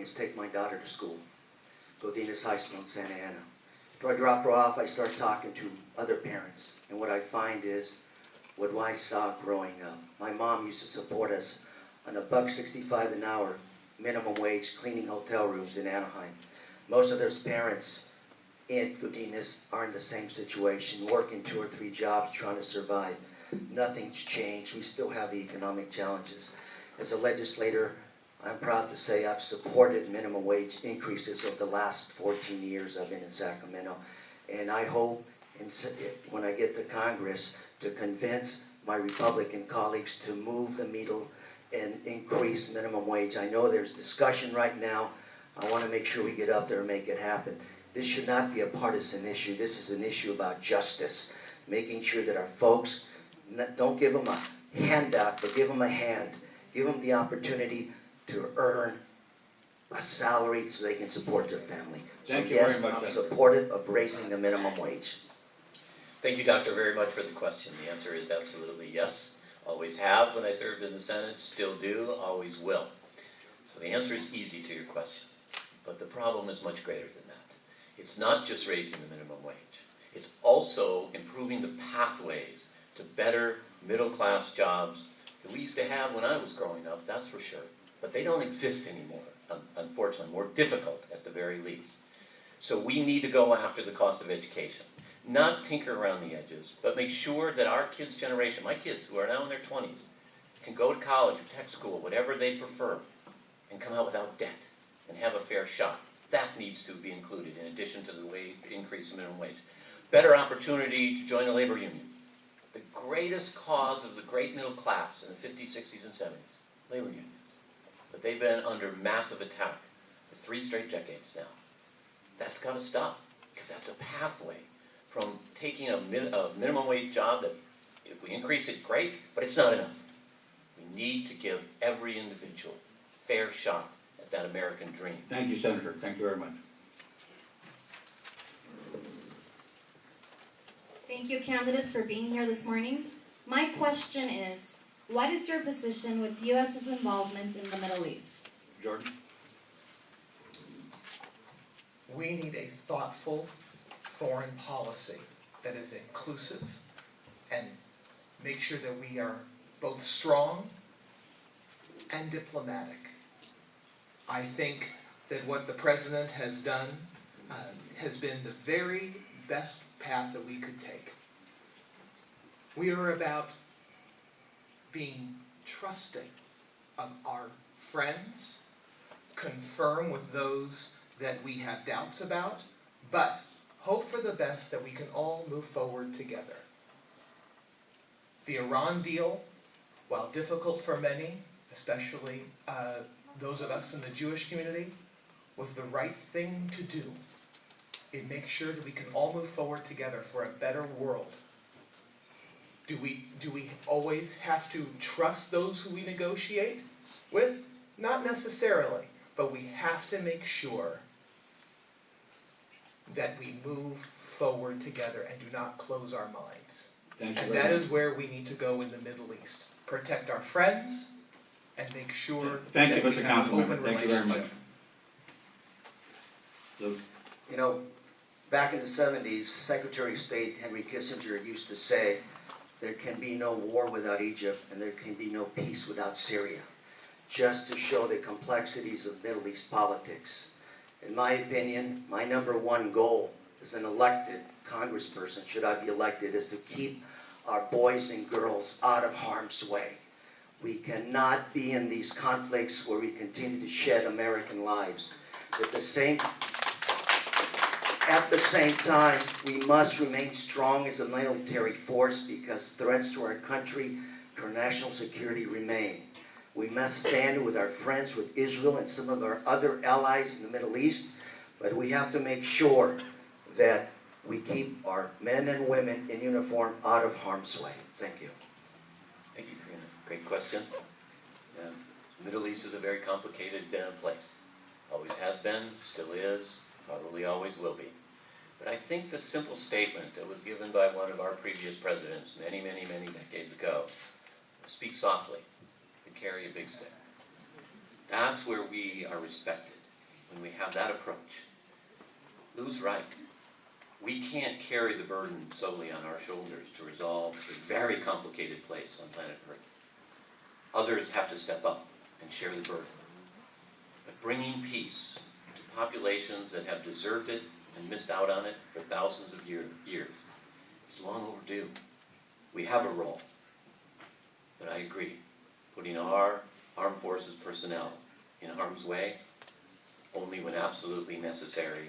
mornings to take my daughter to school, Godinez High School in Santa Ana. After I drop her off, I start talking to other parents, and what I find is what I saw growing up. My mom used to support us on $1.65 an hour minimum wage cleaning hotel rooms in Anaheim. Most of those parents in Godinez are in the same situation, working 2 or 3 jobs, trying to survive. Nothing's changed. We still have the economic challenges. As a legislator, I'm proud to say I've supported minimum wage increases over the last 14 years I've been in Sacramento. And I hope when I get to Congress to convince my Republican colleagues to move the needle and increase minimum wage. I know there's discussion right now. I want to make sure we get up there and make it happen. This should not be a partisan issue. This is an issue about justice, making sure that our folks don't give them a handout, but give them a hand. Give them the opportunity to earn a salary so they can support their family. Thank So you yes, very much, I'm Senator. supportive of raising the minimum wage. Thank you, Doctor, very much for the question. The answer is absolutely yes. Always have when I served in the Senate, still do, always will. So the answer is easy to your question. But the problem is much greater than that. It's not just raising the minimum wage. It's also improving the pathways to better middle-class jobs that we used to have when I was growing up, that's for sure. But they don't exist anymore, unfortunately, more difficult at the very least. So we need to go after the cost of education. Not tinker around the edges, but make sure that our kids' generation, my kids who are now in their 20s, can go to college or tech school, whatever they prefer, and come out without debt and have a fair shot. That needs to be included in addition to the increase in minimum wage. Better opportunity to join a labor union. The greatest cause of the great middle class in the 50s, 60s, and 70s, labor unions. But they've been under massive attack for 3 straight decades now. That's got to stop, because that's a pathway from taking a minimum wage job that if we increase it, great, but it's not enough. We need to give every individual a fair shot at that American dream. Thank you, Senator. Thank you very much. Thank you, candidates, for being here this morning. My question is, what is your position with U.S.'s involvement in the Middle East? Jordan? We need a thoughtful foreign policy that is inclusive and make sure that we are both strong and diplomatic. I think that what the President has done has been the very best path that we could take. We are about being trusting of our friends, confirm with those that we have doubts about, but hope for the best that we can all move forward together. The Iran deal, while difficult for many, especially those of us in the Jewish community, was the right thing to do. It makes sure that we can all move forward together for a better world. Do we always have to trust those who we negotiate with? Not necessarily, but we have to make sure that we move forward together and do not close our minds. Thank you And very that much. is where we need to go in the Middle East. Protect our friends and make sure Thank you, that Mr. we have an Councilmember. open Thank you very much. relationship. Luke? You know, back in the 70s, Secretary of State Henry Kissinger used to say, there can be no war without Egypt and there can be no peace without Syria, just to show the complexities of Middle East politics. In my opinion, my #1 goal as an elected congressperson, should I be elected, is to keep our boys and girls out of harm's way. We cannot be in these conflicts where we continue to shed American lives. At the same time, we must remain strong as a military force because threats to our country, to our national security remain. We must stand with our friends with Israel and some of our other allies in the Middle East, but we have to make sure that we keep our men and women in uniform out of harm's way. Thank you. Thank you, Karina. Great question. The Middle East is a very complicated place. Always has been, still is, probably always will be. But I think the simple statement that was given by one of our previous presidents many, many, many decades ago, speak softly, but carry a big stick. That's where we are respected. when we have that approach. Lou's right. We can't carry the burden solely on our shoulders to resolve a very complicated place on planet Earth. Others have to step up and share the burden. But bringing peace to populations that have deserved it and missed out on it for thousands of years is long overdue. We have a role. But I agree, putting our armed forces personnel in harm's way only when absolutely necessary,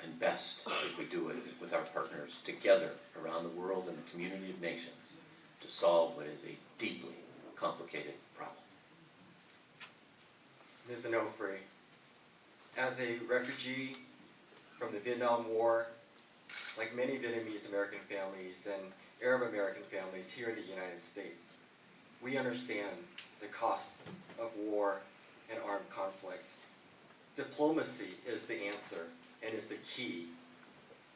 and best if we do it with our partners together around the world and the community of nations to solve what is a deeply complicated problem. Ms. Onofre, as a refugee from the Vietnam War, like many Vietnamese American families and Arab American families here in the United States, we understand the cost of war and armed conflict. Diplomacy is the answer and is the key.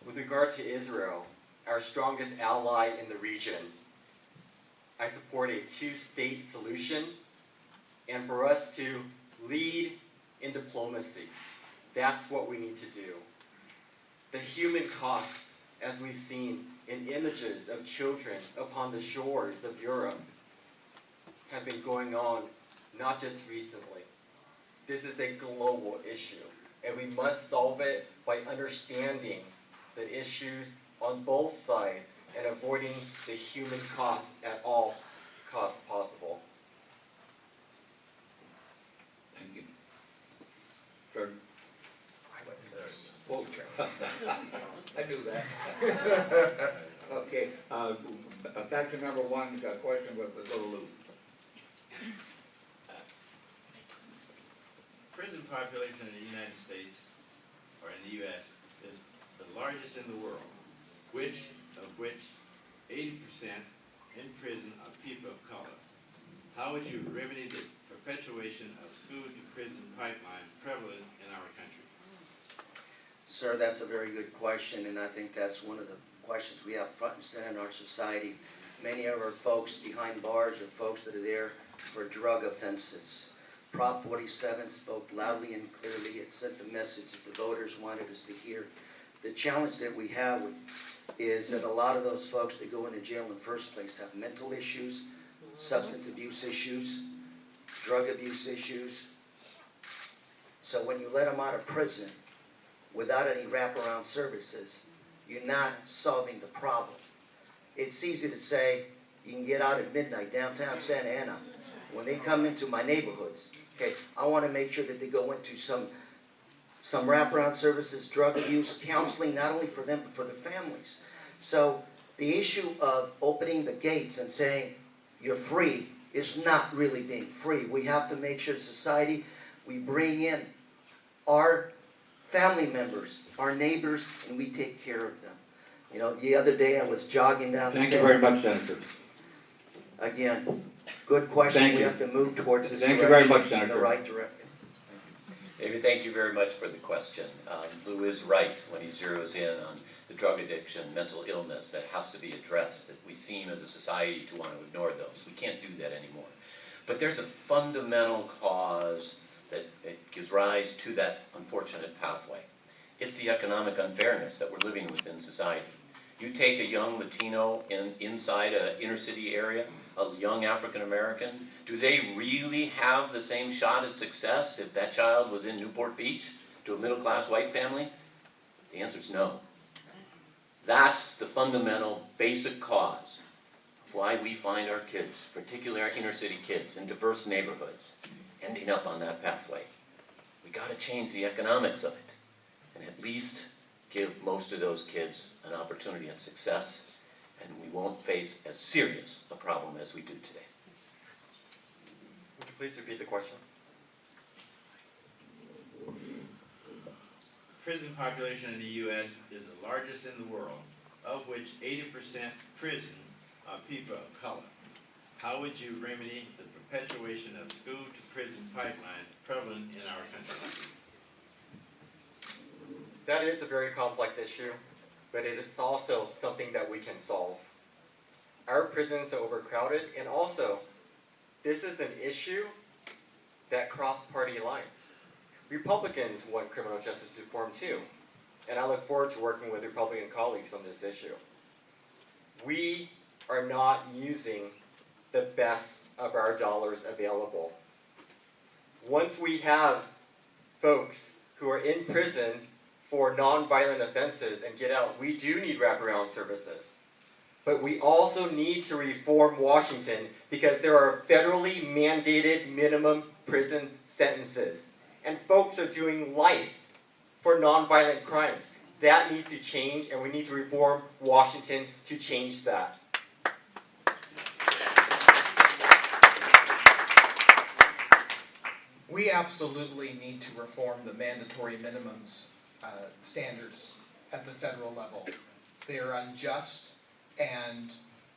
With regard to Israel, our strongest ally in the region, I support a two-state solution, and for us to lead in diplomacy, that's what we need to do. The human cost, as we've seen in images of children upon the shores of Europe, have been going on not just recently. This is a global issue, and we must solve it by understanding the issues on both sides and avoiding the human cost at all costs possible. Thank you. Jordan? I went first. Oh, I knew that. Okay, back to number one, question with Little Lou. Prison population in the United States, or in the U.S., is the largest in the world, of which 80% in prison are people of color. How would you remedy the perpetuation of school-to-prison pipeline prevalent in our country? Sir, that's a very good question, and I think that's one of the questions we have front and center in our society. Many of our folks behind bars are folks that are there for drug offenses. Prop 47 spoke loudly and clearly. It sent the message that the voters wanted us to hear. The challenge that we have is that a lot of those folks that go into jail in the first place have mental issues, substance abuse issues, drug abuse issues. So when you let them out of prison without any wraparound services, you're not solving the problem. It's easy to say you can get out at midnight downtown Santa Ana. When they come into my neighborhoods, okay, I want to make sure that they go into some wraparound services, drug abuse, counseling, not only for them, but for their families. So the issue of opening the gates and saying you're free is not really being free. We have to make sure society, we bring in our family members, our neighbors, and we take care of them. You know, the other day I was jogging down the Thank you very much, Senator. Again, good question. Thank We you. have to move towards this Thank you very direction, much, Senator. in the right direction. David, thank you very much for the question. Lou is right when he zeroes in on the drug addiction, mental illness that has to be addressed, that we seem as a society to want to ignore those. We can't do that anymore. But there's a fundamental cause that gives rise to that unfortunate pathway. It's the economic unfairness that we're living with in society. You take a young Latino inside an inner city area, a young African American, do they really have the same shot at success if that child was in Newport Beach to a middle-class white family? The answer is no. That's the fundamental basic cause of why we find our kids, particularly our inner city kids in diverse neighborhoods, ending up on that pathway. We got to change the economics of it and at least give most of those kids an opportunity at success, and we won't face as serious a problem as we do today. Would you please repeat the question? Prison population in the U.S. is the largest in the world, of which 80% prison are people of color. How would you remedy the perpetuation of school-to-prison pipeline prevalent in our country? That is a very complex issue, but it is also something that we can solve. Our prisons are overcrowded, and also, this is an issue that crosses party lines. Republicans want criminal justice reform too, and I look forward to working with Republican colleagues on this issue. We are not using the best of our dollars available. Once we have folks who are in prison for nonviolent offenses and get out, we do need wraparound services. But we also need to reform Washington because there are federally mandated minimum prison sentences. And folks are doing life for nonviolent crimes. That needs to change, and we need to reform Washington to change that. We absolutely need to reform the mandatory minimums standards at the federal level. They are unjust, and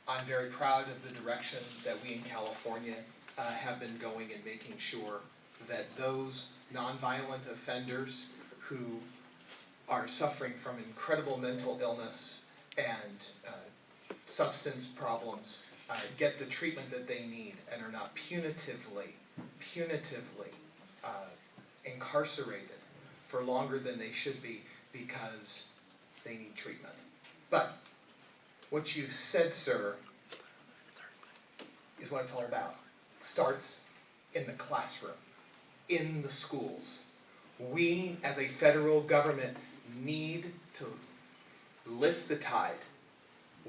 I'm very proud of the direction that we in California have been going in making sure that those nonviolent offenders who are suffering from incredible mental illness and substance problems get the treatment that they need and are not punitively incarcerated for longer than they should be because they need treatment. But what you said, sir, is what it's all about. It starts in the classroom, in the schools. We, as a federal government, need to lift the tide.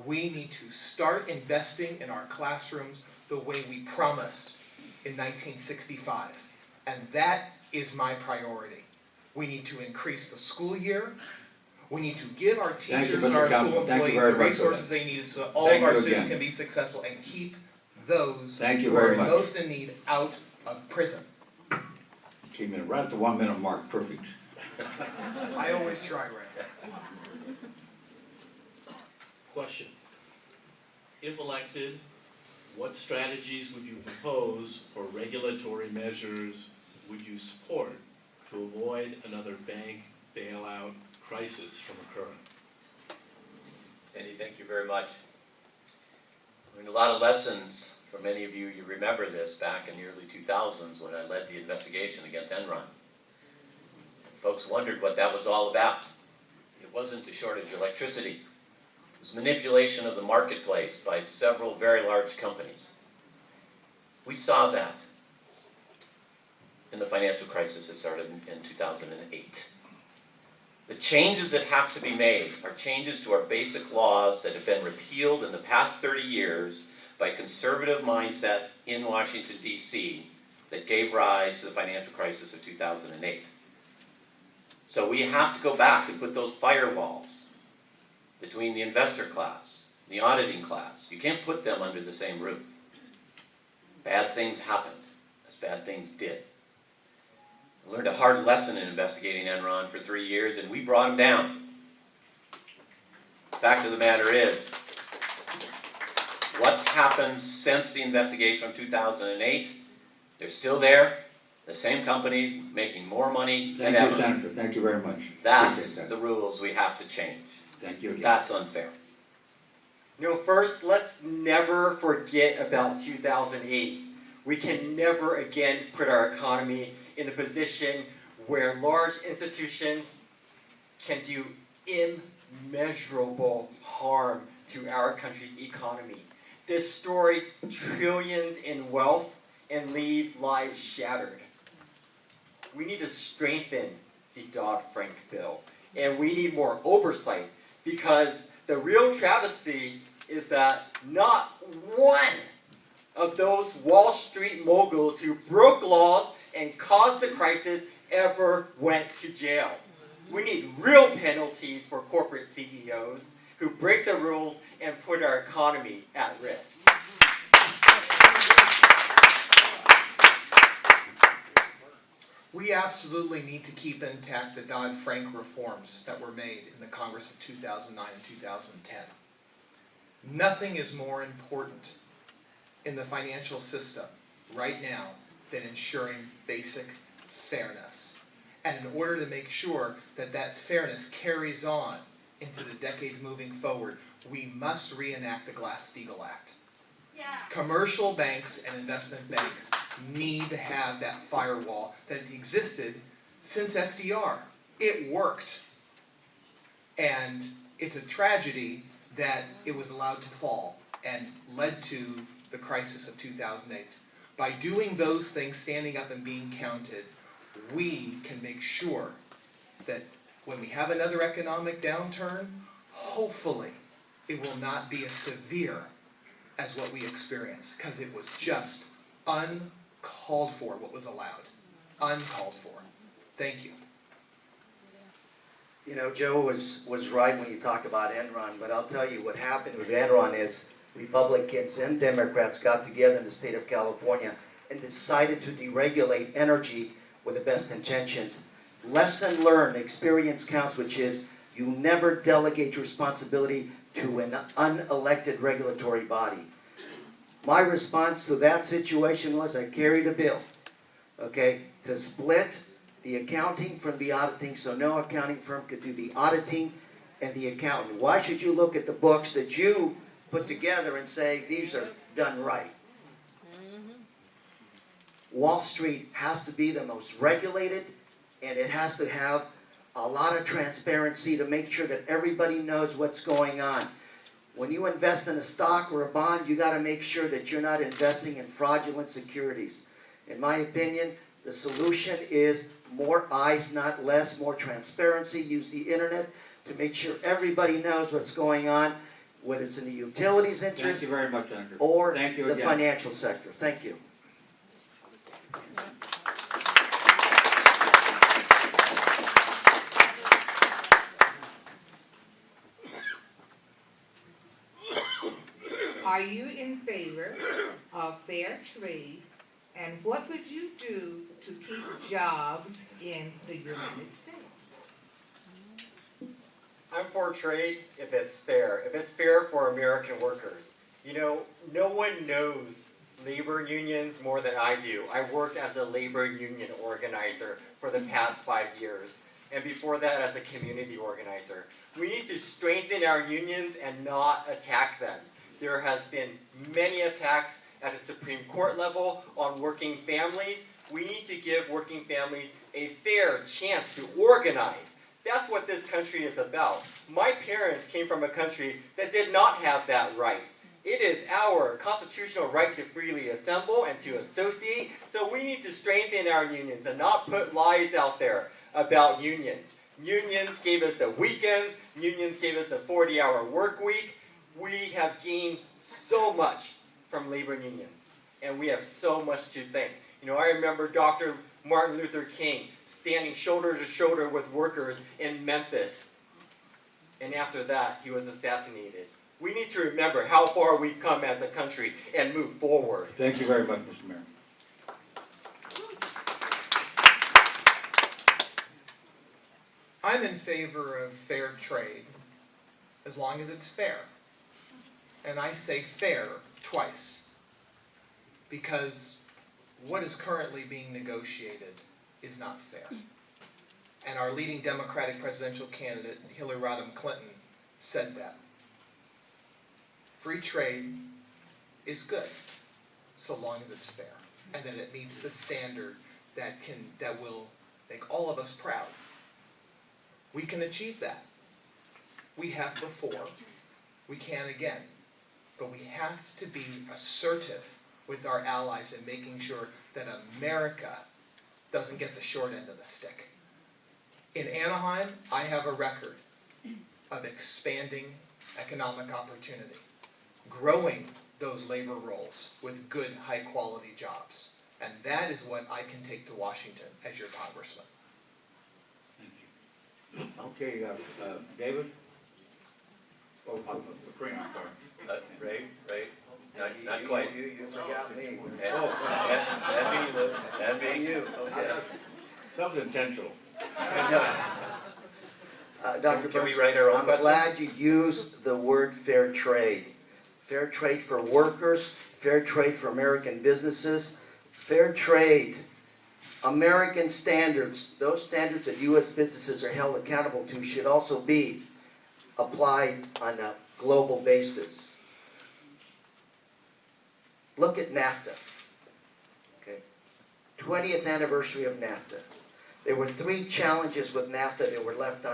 We need to start investing in our classrooms the way we promised in 1965. And that is my priority. We need to increase the school year. We need to give our teachers and our school employees the resources they need so that all of our students can be successful and keep those who are most in need out of prison. Came in right at the 1 minute mark, perfect. I always try, Ray. Question. If elected, what strategies would you propose or regulatory measures would you support to avoid another bank bailout crisis from occurring? Sandy, thank you very much. I learned a lot of lessons from many of you. You remember this back in the early 2000s when I led the investigation against Enron. Folks wondered what that was all about. It wasn't a shortage of electricity. It was manipulation of the marketplace by several very large companies. We saw that in the financial crisis that started in 2008. The changes that have to be made are changes to our basic laws that have been repealed in the past 30 years by conservative mindset in Washington, D.C. that gave rise to the financial crisis of 2008. So we have to go back and put those firewalls between the investor class and the auditing class. You can't put them under the same roof. Bad things happened, as bad things did. I learned a hard lesson in investigating Enron for 3 years, and we brought them down. The fact of the matter is, what's happened since the investigation of 2008, they're still there, the same companies making more money than ever. Thank you, Senator. Thank you very much. That's the rules we have to change. Thank you again. That's unfair. You know, first, let's never forget about 2008. We can never again put our economy in a position where large institutions can do immeasurable harm to our country's economy. Destroy trillions in wealth and leave lives shattered. We need to strengthen the Dodd-Frank bill, and we need more oversight, because the real travesty is that not one of those Wall Street moguls who broke laws and caused the crisis ever went to jail. We need real penalties for corporate CEOs who break the rules and put our economy at risk. We absolutely need to keep intact the Dodd-Frank reforms that were made in the Congress of 2009 and 2010. Nothing is more important in the financial system right now than ensuring basic fairness. And in order to make sure that that fairness carries on into the decades moving forward, we must reenact the Glass-Steagall Act. Yeah. Commercial banks and investment banks need to have that firewall that existed since FDR. It worked. And it's a tragedy that it was allowed to fall and led to the crisis of 2008. By doing those things, standing up and being counted, we can make sure that when we have another economic downturn, hopefully it will not be as severe as what we experienced, because it was just uncalled for what was allowed. Uncalled for. Thank you. You know, Joe was right when you talked about Enron, but I'll tell you what happened with Enron is Republicans and Democrats got together in the state of California and decided to deregulate energy with the best intentions. Lesson learned, experience counts, which is you never delegate responsibility to an unelected regulatory body. My response to that situation was I carried a bill, okay, to split the accounting from the auditing so no accounting firm could do the auditing and the accounting. Why should you look at the books that you put together and say these are done right? Wall Street has to be the most regulated, and it has to have a lot of transparency to make sure that everybody knows what's going on. When you invest in a stock or a bond, you got to make sure that you're not investing in fraudulent securities. In my opinion, the solution is more eyes, not less, more transparency. Use the internet to make sure everybody knows what's going on, whether it's in the utilities Thank interest you very much, Senator. or Thank you the again. financial sector. Thank you. Are you in favor of fair trade, and what would you do to keep jobs in the United States? I'm for trade if it's fair. If it's fair for American workers. You know, no one knows labor unions more than I do. I worked as a labor union organizer for the past 5 years, and before that as a community organizer. We need to strengthen our unions and not attack them. There has been many attacks at the Supreme Court level on working families. We need to give working families a fair chance to organize. That's what this country is about. My parents came from a country that did not have that right. It is our constitutional right to freely assemble and to associate, so we need to strengthen our unions and not put lies out there about unions. Unions gave us the weekends, unions gave us the 40-hour work week. We have gained so much from labor unions, and we have so much to thank. You know, I remember Dr. Martin Luther King standing shoulder to shoulder with workers in Memphis, and after that, he was assassinated. We need to remember how far we've come as a country and move forward. Thank you very much, Mr. Mayor. I'm in favor of fair trade as long as it's fair. And I say fair twice, because what is currently being negotiated is not fair. And our leading Democratic presidential candidate, Hillary Rodham Clinton, said that. Free trade is good, so long as it's fair, and that it meets the standard that will make all of us proud. We can achieve that. We have before, we can again. But we have to be assertive with our allies in making sure that America doesn't get the short end of the stick. In Anaheim, I have a record of expanding economic opportunity, growing those labor roles with good, high-quality jobs. And that is what I can take to Washington as your congressman. Okay, David? Oh, Kareem, I'm sorry. Right, not quite. You forgot me. And me. You. Okay. That was intentional. Dr. Can we Burns, write our own I'm question? glad you used the word fair trade. Fair trade for workers, fair trade for American businesses, fair trade, American standards, those standards that U.S. businesses are held accountable to should also be applied on a global basis. Look at NAFTA. Okay. 20th anniversary of NAFTA. There were 3 challenges with NAFTA that were left